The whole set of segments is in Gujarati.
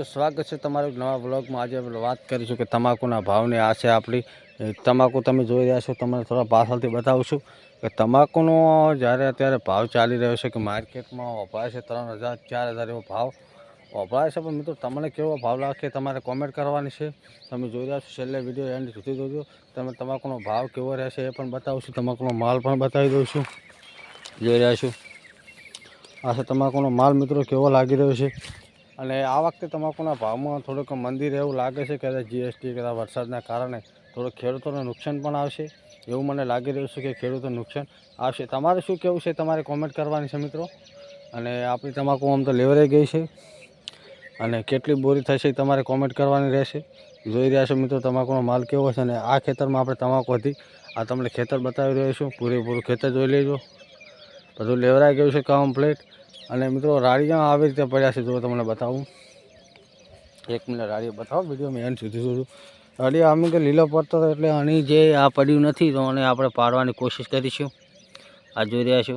સ્વાગત છે તમારું નવા બ્લોગમાં। આજે આપણે વાત કરીશું કે તમાકુના ભાવની આ છે આપણી તમાકુ તમે જોઈ રહ્યા છો। તમને થોડા પાછળથી બતાવું કે તમાકુનો જ્યારે અત્યારે ભાવ ચાલી રહ્યો છે કે માર્કેટમાં વપરાય છે 3000 4000 એવો ભાવ વપરાય છે। પણ મિત્રો તમને કેવો ભાવ લાગે તમારે કોમેન્ટ કરવાની છે। તમે જોઈ રહ્યા છો છેલ્લે વિડીયો એન્ડ સુધી જોજો। તમે તમાકુનો ભાવ કેવો રહેશે એ પણ બતાવું છું। તમાકુનો માલ પણ બતાવી દઉં છું। જોઈ રહ્યા છો આ છે તમાકુનો માલ મિત્રો કેવો લાગી રહ્યો છે। અને આ વખતે તમાકુના ભાવમાં થોડુંક મંદી એવું લાગે છે કે જીએસટી કે વરસાદના કારણે થોડુંક ખેડૂતોને નુકસાન પણ આવશે એવું મને લાગી રહ્યું છે કે ખેડૂતોને નુકસાન આવશે। તમારે શું કહેવું છે તમારે કોમેન્ટ કરવાની છે મિત્રો। અને આપણી તમાકુ આમ તો લેવરાઈ ગઈ છે અને કેટલી બોરી થશે તમારે કોમેન્ટ કરવાની રહેશે। જોઈ રહ્યા છો મિત્રો તમાકુનો માલ કેવો છે। અને આ ખેતરમાં આપણે તમાકુ હતી આ તમને ખેતર બતાવી રહ્યો છું। પૂરેપૂરું ખેતર જોઈ લેજો, બધું લેવરાઈ ગયું છે કમ્પ્લીટ। અને મિત્રો રાળિયા આવી રીતે પડ્યા છે, જો તમને બતાવું, એક મિનિટ રાળિયા બતાવો વિડીયોમાં એન્ડ સુધી જોજો। રાળિયા અમે કે લીલો પડતો હતો એટલે આની જે આ પડ્યું નથી તો આને આપણે પાડવાની કોશિશ કરીશું। આ જોઈ રહ્યા છો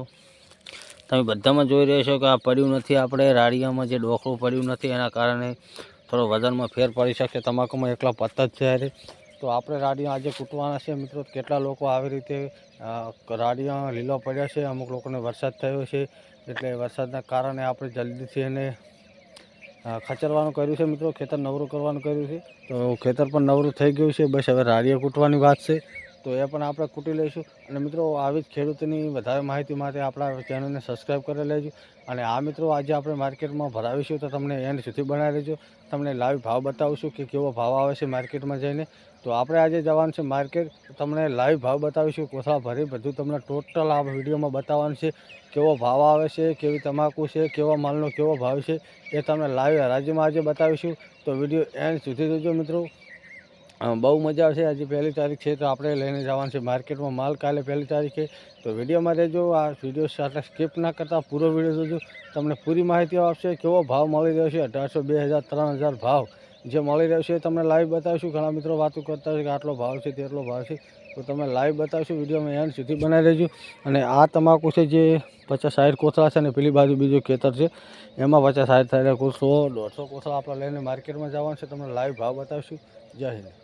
તમે બધામાં જોઈ રહ્યા છો કે આ પડ્યું નથી, આપણે રાળિયામાં જે ડોખલું પડ્યું નથી એના કારણે થોડો વજનમાં ફેર પડી શકે। તમાકુમાં એકલા પત્તા જ છે તો આપણે રાળિયા આજે કૂટવાના છે મિત્રો। કેટલા લોકો આવી રીતે રાળિયા લીલો પડ્યા છે, અમુક લોકોને વરસાદ થયો છે એટલે વરસાદના કારણે આપણે જલ્દીથી એને ખચરવાનું કર્યું છે મિત્રો। ખેતર નવરું કરવાનું કર્યું છે તો ખેતર પણ નવરું થઈ ગયું છે। બસ હવે રાળિયા કૂટવાની વાત છે તો એ પણ આપણે કૂટી લઈશું। અને મિત્રો આવી જ ખેડૂતની વધારે માહિતી માટે આપણા ચેનલને સબસ્ક્રાઈબ કરી લેજો। અને આ મિત્રો આજે આપણે માર્કેટમાં ભરાવીશું તો તમને એન્ડ સુધી બનાવી લેજો। તમને લાઈવ ભાવ બતાવીશું કે કેવો ભાવ આવે છે માર્કેટમાં જઈને। તો આપણે આજે જવાનું છે માર્કેટ, તમને લાઈવ ભાવ બતાવીશું કોથળા ભરી બધું તમને ટોટલ આ વિડીયોમાં બતાવવાનું છે। કેવો ભાવ આવે છે, કેવી તમાકુ છે, કેવા માલનો કેવો ભાવ છે એ તમને લાઈવ રાજ્યમાં આજે બતાવીશું। તો વિડીયો એન્ડ સુધી જોજો મિત્રો, બહુ મજા આવશે। આજે 1 તારીખ છે તો આપણે લઈને જવાનું છે માર્કેટમાં માલ, કાલે 1 તારીખે। તો વિડીયોમાં રહેજો, આ વિડીયો સાથે સ્કીપ ના કરતા પૂરો વિડીયો જોજો, તમને પૂરી માહિતી આપશે। કેવો ભાવ મળી રહ્યો છે 1800 2000 3000 ભાવ જે મળી રહ્યો છે એ તમને લાઈવ બતાવીશું। ઘણા મિત્રો વાતો કરતા હોય કે આટલો ભાવ છે તેટલો ભાવ છે, તો તમે લાઈવ બતાવીશું। વિડીયોમાં એન્ડ સુધી બનાવી રહેજો। અને આ તમાકુ છે જે 50-60 કોથળા છે અને પેલી બાજુ બીજું ખેતર છે એમાં 50-60 થાય 100-150 કોથળા આપણે લઈને માર્કેટમાં જવાનું છે, તમને લાઈવ ભાવ બતાવીશું। જય હિન્દ।